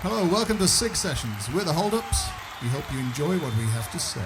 Hello, welcome to SIG Sessions. We're the Holdups. We hope you enjoy what we have to say.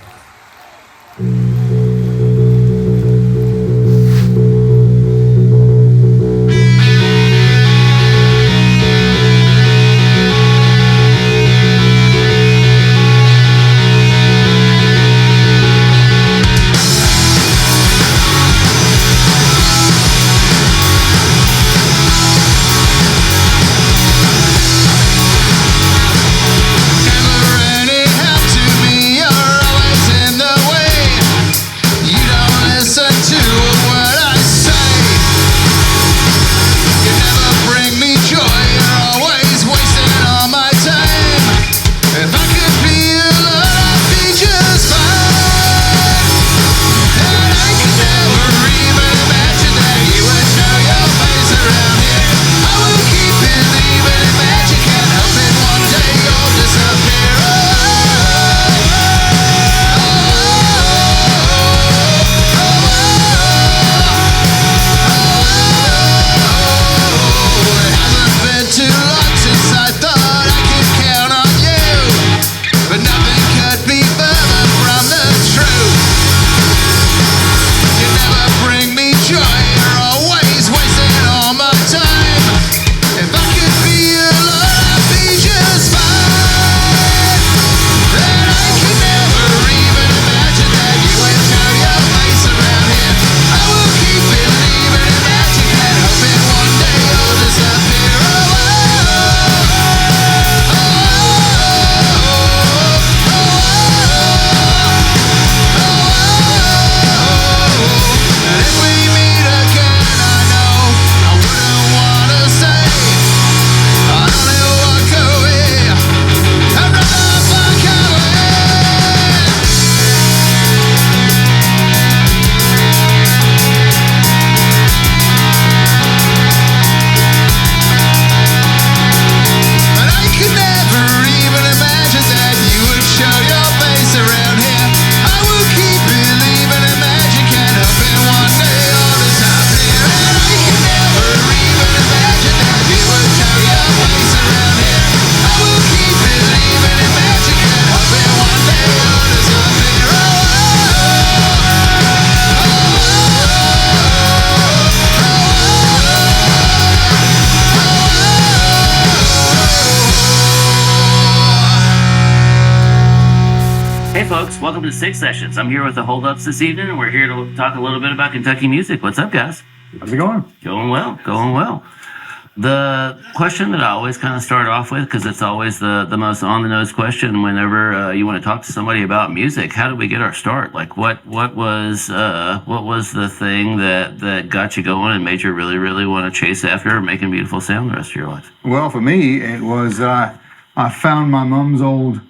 Welcome to SIG Sessions. I'm here with the Holdups this evening, and we're here to talk a little bit about Kentucky music. What's up, guys? How's it going? Going well. The question that I always kind of start off with, because it's always the most on-the-nose question whenever you want to talk to somebody about music, how did we get our start? Like, what was the thing that got you going and made you really, really want to chase after making beautiful sound the rest of your life? Well, for me, it was I found my mum's old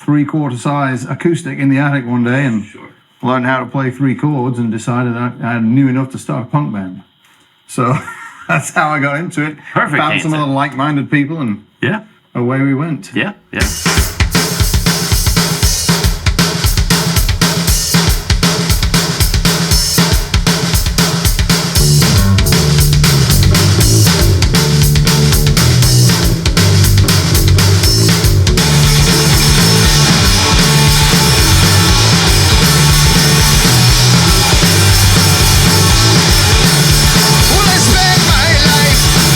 3/4 size acoustic in the attic one day and learned how to play 3 chords and decided I knew enough to start a punk band. So that's how I got into it. Perfect. Found answer. some other like-minded people and away we went. Yeah.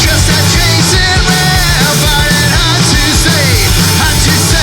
Just a chasing rail, but it had to say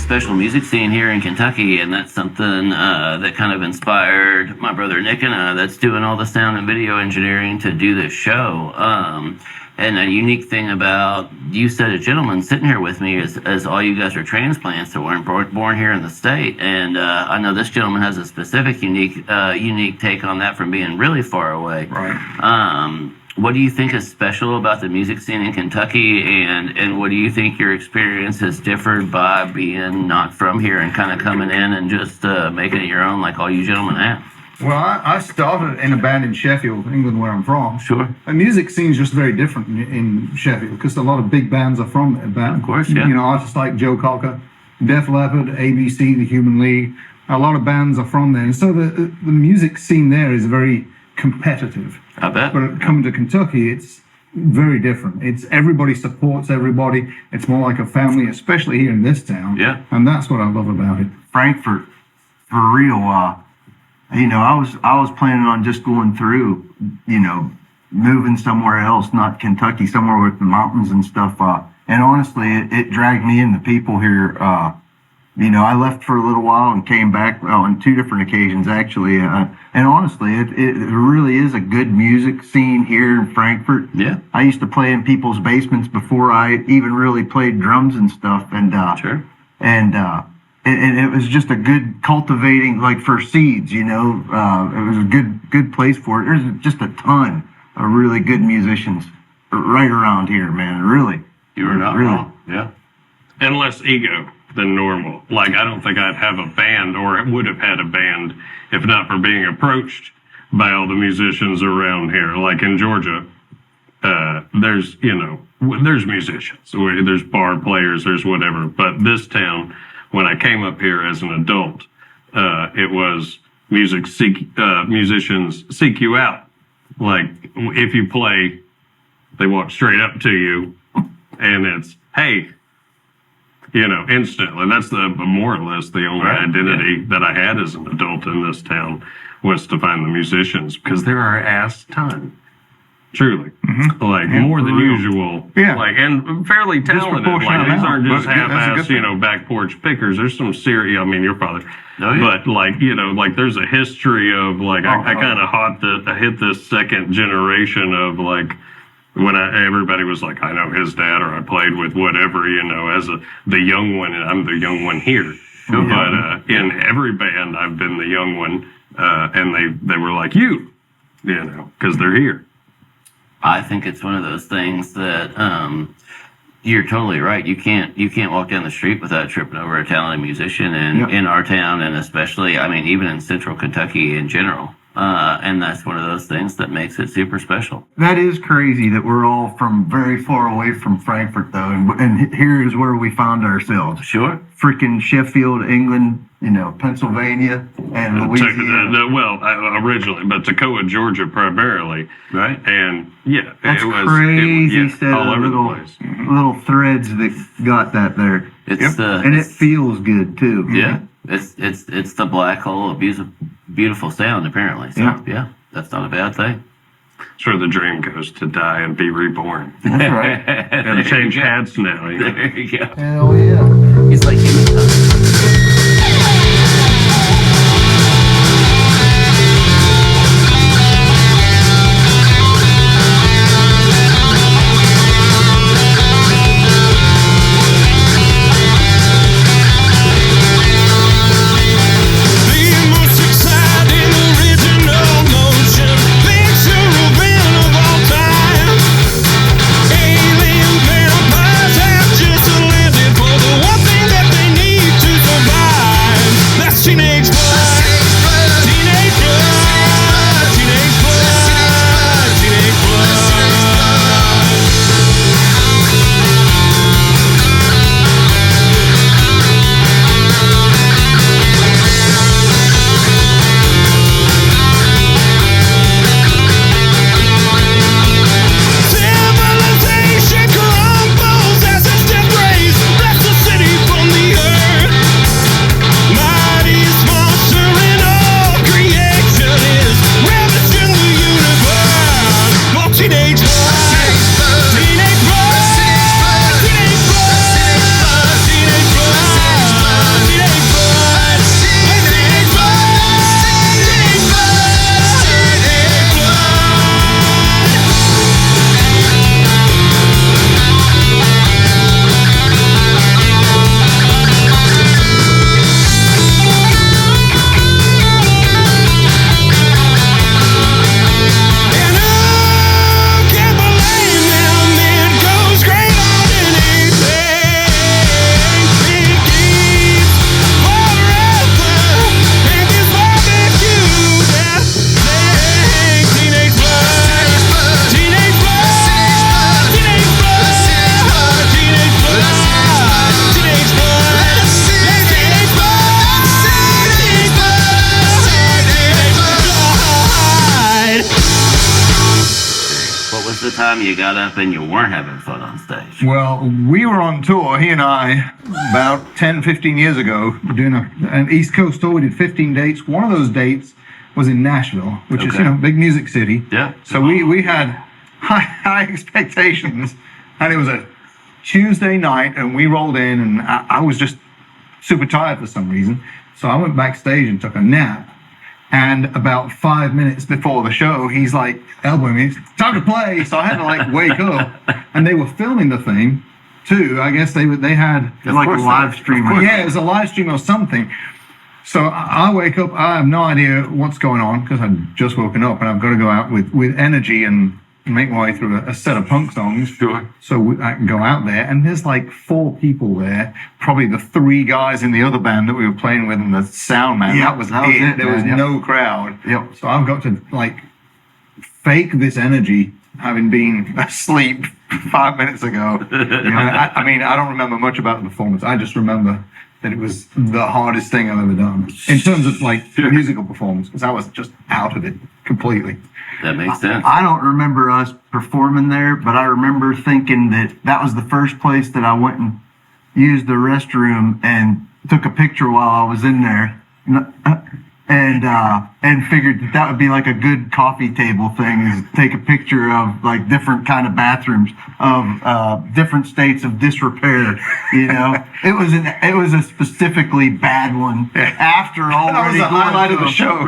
special music scene here in Kentucky, and that's something that kind of inspired my brother Nick and I, that's doing all the sound and video engineering to do this show. And a unique thing about you said a gentleman sitting here with me is all you guys are transplants that weren't born here in the state. And I know this gentleman has a specific unique take on that from being really far away. Right. What do you think is special about the music scene in Kentucky, and what do you think your experience has differed by being not from here and kind of coming in and just making it your own like all you gentlemen have? Well, I started in a band in Sheffield, England, where I'm from. Sure. The music scene's just very different in Sheffield because a lot of big bands are from there. Of course, yeah. You know, artists like Joe Cocker, Def Leppard, ABC, The Human League. A lot of bands are from there. And so the music scene there is very competitive. I bet. But coming to Kentucky, it's very different. It's everybody supports everybody. It's more like a family, especially here in this town. Yeah. And that's what I love about it. Frankfort, for real. You know, I was planning on just going through, you know, moving somewhere else, not Kentucky, somewhere with the mountains and stuff. And honestly, it dragged me in. The people here. You know, I left for a little while and came back on 2 different occasions, actually. And honestly, it really is a good music scene here in Frankfort. Yeah. I used to play in people's basements before I even really played drums and stuff. And Sure. And it was just a good cultivating, like for seeds, you know. It was a good place for it. There's just a ton of really good musicians right around here, man. Really. You were not Really. wrong. Yeah. And less ego than normal. Like, I don't think I'd have a band, or would have had a band, if not for being approached by all the musicians around here. Like in Georgia, there's, you know, there's musicians, there's bar players, there's whatever. But this town, when I came up here as an adult, it was musicians seek you out. Like, if you play, they walk straight up to you, and it's, hey, you know, instantly. That's more or less the only Right, identity that I had as an adult in this town was to find the musicians, because there are ass ton. Truly. Like, more than usual. Yeah. Like, and fairly talented. Disproportionate Like, these aren't amount, just but yeah, that's a half-ass, good you know, back porch pickers. There's some serious, I mean, your father. Oh, yeah. But, like, you know, like, there's a history of, like, I kind of hit this second generation of, like, when everybody was like, I know his dad, or I played with whatever, you know, as the young one, and I'm the young one here. But in every band, I've been the young one, and they were like, you know, because they're here. I think it's one of those things that you're totally right. You can't walk down the street without tripping over a talented musician in our town, and especially, I mean, even in Central Kentucky in general. And that's one of those things that makes it super special. That is crazy that we're all from very far away from Frankfort, though. And here is where we found ourselves. Sure. Freaking Sheffield, England, you know, Pennsylvania, and Louisiana. Originally, but Toccoa, Georgia, primarily. Right. And yeah, That's it was crazy set all of over little, the place. little threads that got that there. It's And it feels good, too. yeah. It's the black hole of beautiful sound, apparently. So yeah, that's not a bad thing. It's where the dream goes to die and be reborn. That's right. Gotta change hats now. You know? There you go. Hell yeah. He's like human. The most exciting original motion picture event of all time. Alien vampires have just landed for the one thing that they need to survive. That's teenage blood. Teenage blood. Teenage blood. Teenage blood. Civilization crumbles as its death rays blast the city from the earth. Mightiest monster in all creation is ravaging the universe. For teenage blood, teenage blood, teenage blood, teenage blood. was the time you got up and you weren't having fun on stage? Well, we were on tour, he and I, about 10, 15 years ago, doing an East Coast tour. We did 15 dates. One of those dates was in Nashville, which is, Okay. big music city. Yeah. So we had high expectations, and it was a Tuesday night, and we rolled in, and I was just super tired for some reason. So I went backstage and took a nap. And about 5 minutes before the show, he's like elbowing me, "It's time to play." So I had to like wake up, and they were filming the thing too. I guess they had It's like a live stream. yeah, it was a live stream or something. So I wake up, I have no idea what's going on because I've just woken up, and I've got to go out with energy and make my way through a set of punk songs. Sure. So I can go out there, and there's like 4 people there, probably the 3 guys in the other band that we were playing with, and the sound man. Yeah, that was that was it, There was man, yeah. no crowd. Yep. So I've got to like fake this energy, having been asleep 5 minutes ago. I mean, I don't remember much about the performance. I just remember that it was the hardest thing I've ever done in terms of like musical performance, because I was just out of it completely. That makes sense. I don't remember us performing there, but I remember thinking that was the first place that I went and used the restroom and took a picture while I was in there, and figured that would be like a good coffee table thing, is take a picture of like different kind of bathrooms of different states of disrepair. It was a specifically bad one after already That was the going highlight to of the a- show.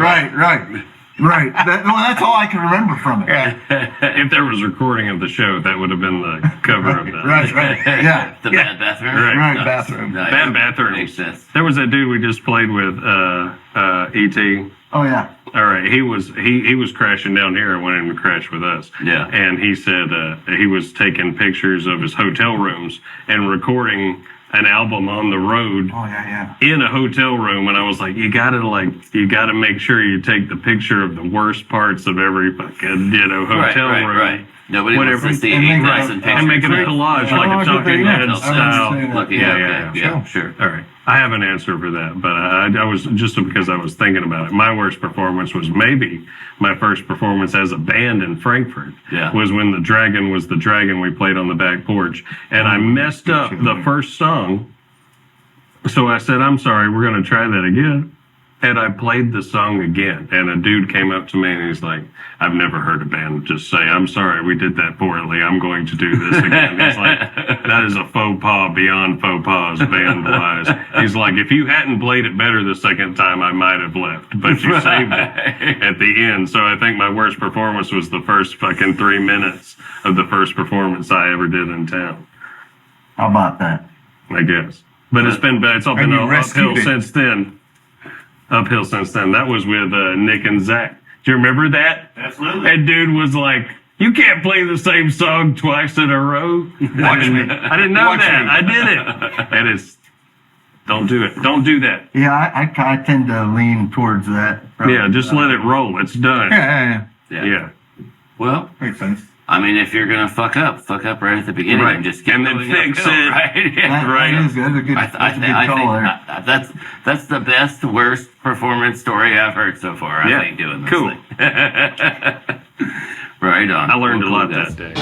Right. That's all I can remember from it. If there was recording of the show, that would have been the cover of that. Right. Yeah. The bad bathroom. Right. Nice. Bathroom. Nice. Bad bathroom. Makes sense. There was that dude we just played with, E.T. Oh yeah. All right, he was crashing down here and wanted to crash with us. Yeah. And he said he was taking pictures of his hotel rooms and recording an album on the road Oh yeah. in a hotel room. And I was like, you gotta make sure you take the picture of the worst parts of every fucking hotel right, room. Right. Nobody Whatever. wants to see And a make nice it- And making a collage like a Collage Talking thing, yeah. Heads I style. understand that. Looking Yeah. sure. All right. I have an answer for that, but I was just because I was thinking about it. My worst performance was maybe my first performance as a band in Frankfurt. Yeah. Was when the Dragon was the Dragon we played on the back porch, and I messed up the first song. So I said, "I'm sorry, we're going to try that again." And I played the song again, and a dude came up to me and he's like, "I've never heard a band just say, 'I'm sorry, we did that poorly. I'm going to do this again.'" He's like, "That is a faux pas beyond faux pas, band wise." He's like, "If you hadn't played it better the second time, I might have left, but you saved it at the end." So I think my worst performance was the first fucking 3 minutes of the first performance I ever did in town, How about that? I guess. But it's been bad. It's all been you uphill rescued it. since then. Uphill since then. That was with Nick and Zach. Do you remember that? Absolutely. And dude was like, "You can't play the same song twice in a row." Watch me. I didn't know Watch that. me. I did it. And it's, don't do it. Don't do that. Yeah, I tend to lean towards that. Yeah, just let it roll. It's done. Yeah. Yeah. Well, Makes sense. I mean, if you're gonna fuck up right at the beginning Right. and just get And then going fix uphill, it. Right? Yeah. That Right. is good. That's a good, that's a good I call there. think that's the best worst performance story I've heard so far. Yeah. I think doing this Cool. thing. Right on. I learned Well, a lot cool, guys. that day.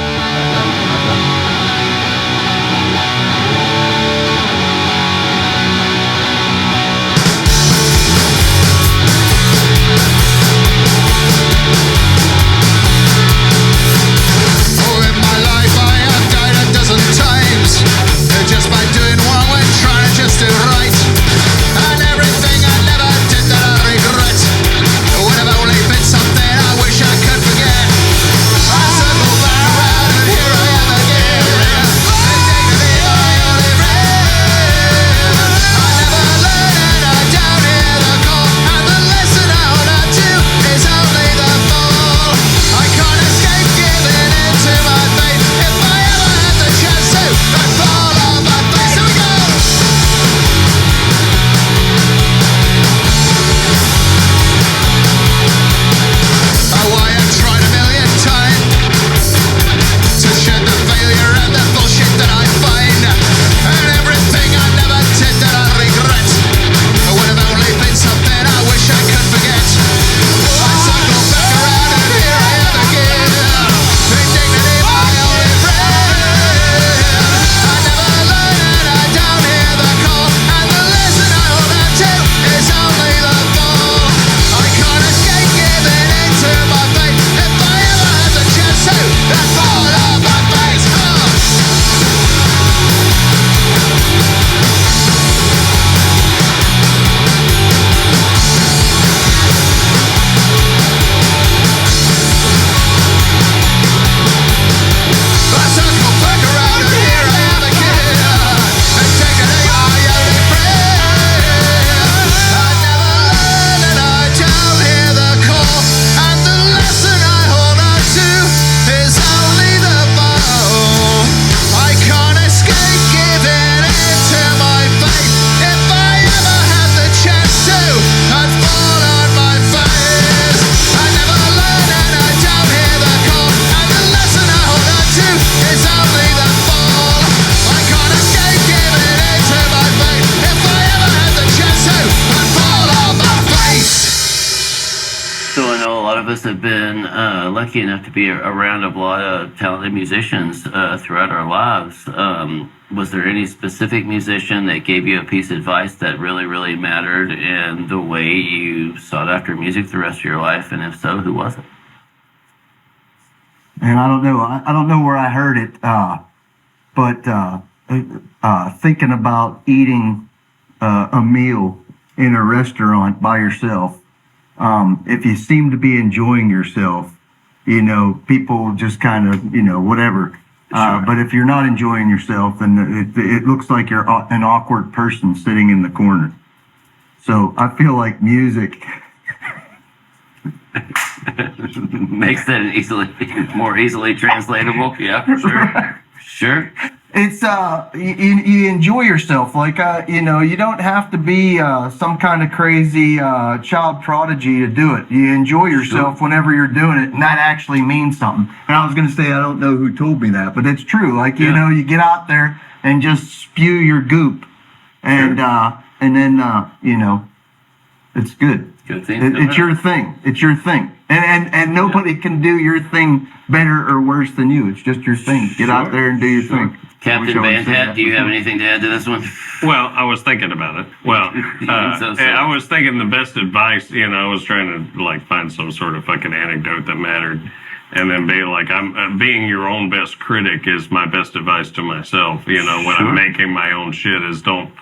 Oh, in my life I have died a dozen times, just by doing wrong when trying to just do right. And everything I never did that I regret would have only been something I wish I could forget. I circle back around and here I am again. Addicted to the have been lucky enough to be around a lot of talented musicians throughout our lives. Was there any specific musician that gave you a piece of advice that really, really mattered in the way you sought after music the rest of your life? And if so, who was it? And I don't know. I don't know where I heard it, but thinking about eating a meal in a restaurant by yourself, if you seem to be enjoying yourself, you know, people just kind of, you know, whatever. Sure. But if you're not enjoying yourself, then it looks like you're an awkward person sitting in the corner. So I feel like music Makes that more easily translatable. Yeah, for sure. Sure. It's you enjoy yourself, like you know, you don't have to be some kind of crazy child prodigy to do it. You enjoy yourself whenever you're doing it, and that actually means something. And I was gonna say, I don't know who told me that, but it's true. Like, you know, you get out there and just spew your goop, and then you know, it's good. Good thing. It's your thing. It's your thing. And nobody can do your thing better or worse than you. It's just your thing. Get out there and do your thing. Captain Bantat, do you have anything to add to this one? Well, I was thinking about it. Well, So sorry. I was thinking the best advice, you know, I was trying to like find some sort of fucking anecdote that mattered. And then be like, I'm being your own best critic is my best advice to myself. You know, when I'm making my own shit is don't,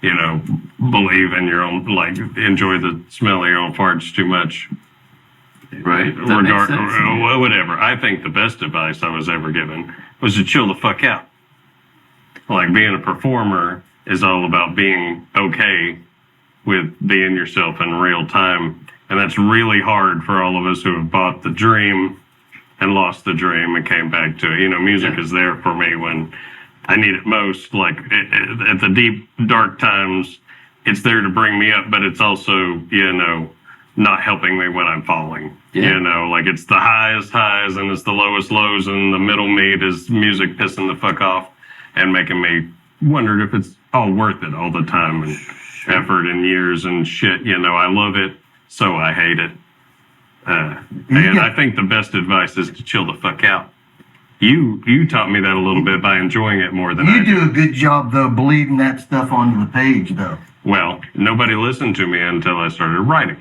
you know, believe in your own, like, enjoy the smell of your own farts too much. Right. That makes sense. Or whatever. I think the best advice I was ever given was to chill the fuck out. Like, being a performer is all about being okay with being yourself in real time. And that's really hard for all of us who have bought the dream and lost the dream and came back to it. You know, music is there for me when I need it most. Like, at the deep, dark times, it's there to bring me up, but it's also, you know, not helping me when I'm falling. Yeah. You know, like, it's the highest highs and it's the lowest lows, and the middle meat is music pissing the fuck off and making me wonder if it's all worth it all the time and effort and years and shit. You know, I love it, so I hate it. And I think the best advice is to chill the fuck out. You taught me that a little bit by enjoying it more than I You do a good job, though, bleeding that stuff onto the page, though. Well, nobody listened to me until I started writing.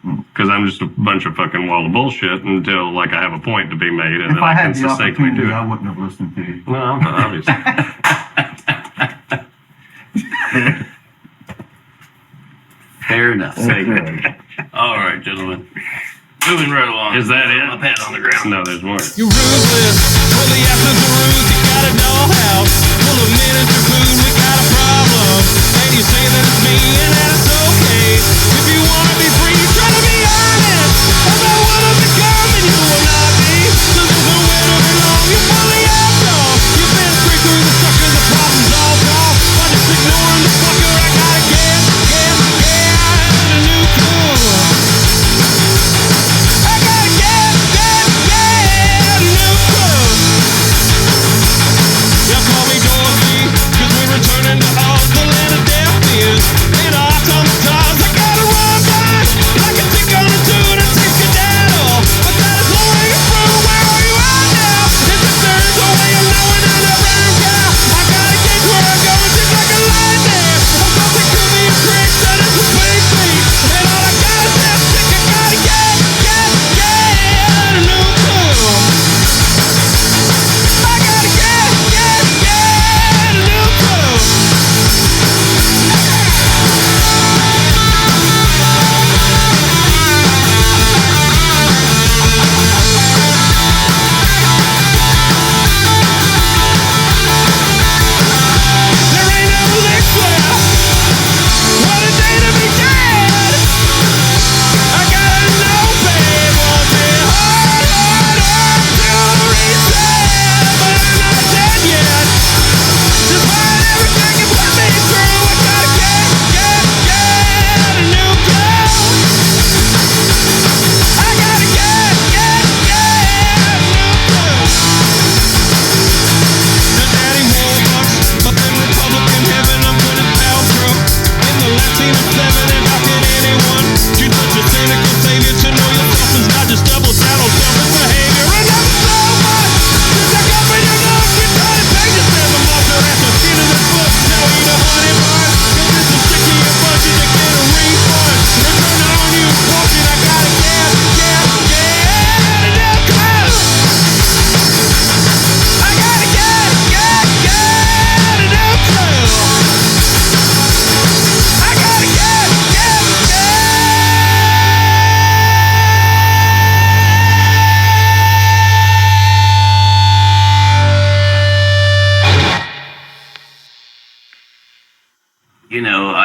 Because I'm just a bunch of fucking wall of bullshit until, like, I have a point to be made, and If then I I can had the succinctly do opportunity, I it. wouldn't have listened to you. Well, obviously. Fair enough. All right, gentlemen. Moving right along. Is that it? My pat on the ground. No, there's more. You're ruthless, for the essence of ruse, you got a dollhouse full of miniature food, we got a problem. And you say that it's me and that it's okay. If you wanna be free, try to be honest about what I've become, and you will not be. So there's nowhere to belong, you're fully outlaw. You've been straight through the sucker, the problem's all gone. By just ignoring the fucker, I gotta get a new cool. I gotta get a new cool. Y'all call me Dorothy, 'cause we're returning to all the land of death is. In autumn stars, I gotta run by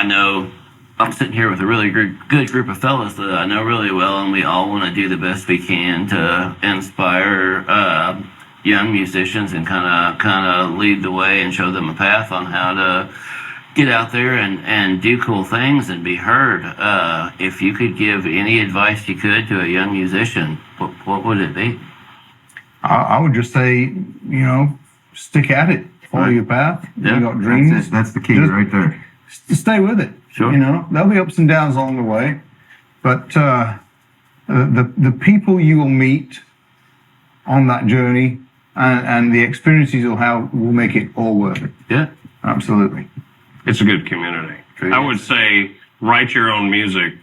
I know I'm sitting here with a really good group of fellas that I know really well, and we all want to do the best we can to inspire young musicians and kind of lead the way and show them a path on how to get out there and do cool things and be heard. If you could give any advice you could to a young musician, what would it be? I would just say, stick at it, follow your path. Yeah, You got dreams. That's the key Just- right there. Stay with it. Sure. There'll be ups and downs along the way, but the people you will meet on that journey and the experiences you'll have will make it all worth it. Yeah. Absolutely. It's a good community. True. I would say write your own music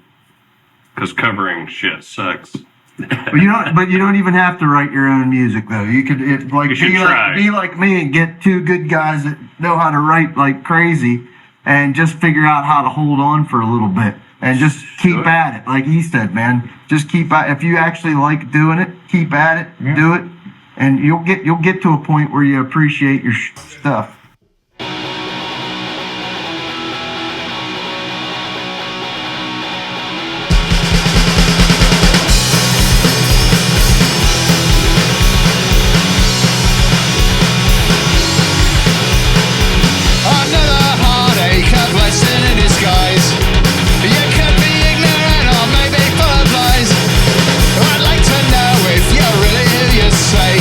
because covering shit sucks. But you don't even have to write your own music though. You could You should try. be like me and get two good guys that know how to write like crazy, and just figure out how to hold on for a little bit and just keep at it. Like he said, man, just keep at. If you actually like doing it, keep at it, do it, and you'll get to a point where you appreciate your stuff. Another heartache, a blessing in disguise. You could be ignorant or maybe full of lies. I'd like to know if you're really who you say.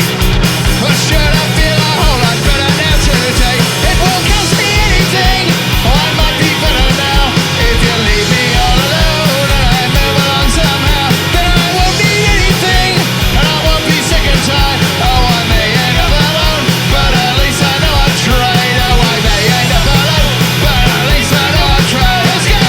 Or should I feel a whole lot better now today? It won't cost me anything. I might be better now if you leave me all alone and I move on somehow. Then I won't need anything and I won't be sick and tired. Oh, I may end up alone, but at least I know I tried. Oh, I may end up alone, but at least I know I tried. Let's go!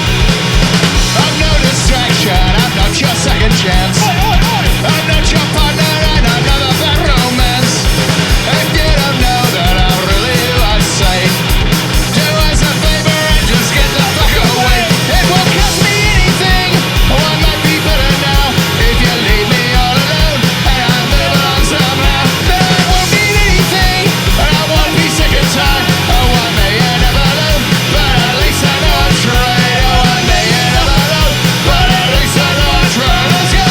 I'm no distraction, I'm not your second chance. I'm not your partner and I'm not a bad romance. If you don't know that I'm really who I say, do us a favor and just get the fuck away. It won't cost me anything, oh I might be better now. If you leave me all alone and I move on somehow, then I won't need anything and I won't be sick and tired. Oh I may end up alone, but at least I know I tried. Oh I may end up alone, but at least I know I tried. Let's go!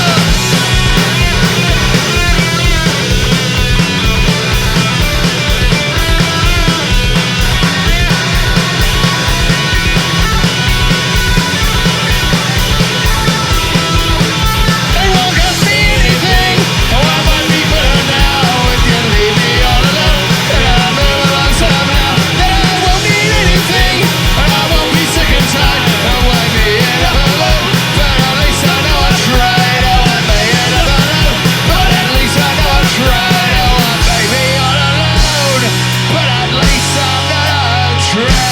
It won't cost me anything. Oh, I might be better now if you leave me all alone and I move along somehow. Then I won't need anything and I won't be sick and tired. Oh, I may end up alone, but at least I know I tried. Oh, I may end up alone, but at least I know I tried. Oh, I may be all alone, but at least I know I tried.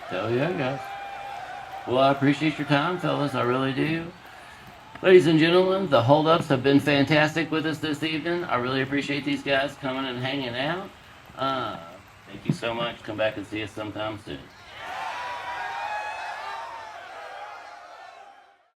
Hell yeah, guys. Well, I appreciate your time, fellas. I really do. Ladies and gentlemen, the holdups have been fantastic with us this evening. I really appreciate these guys coming and hanging out. Thank you so much. Come back and see us sometime soon.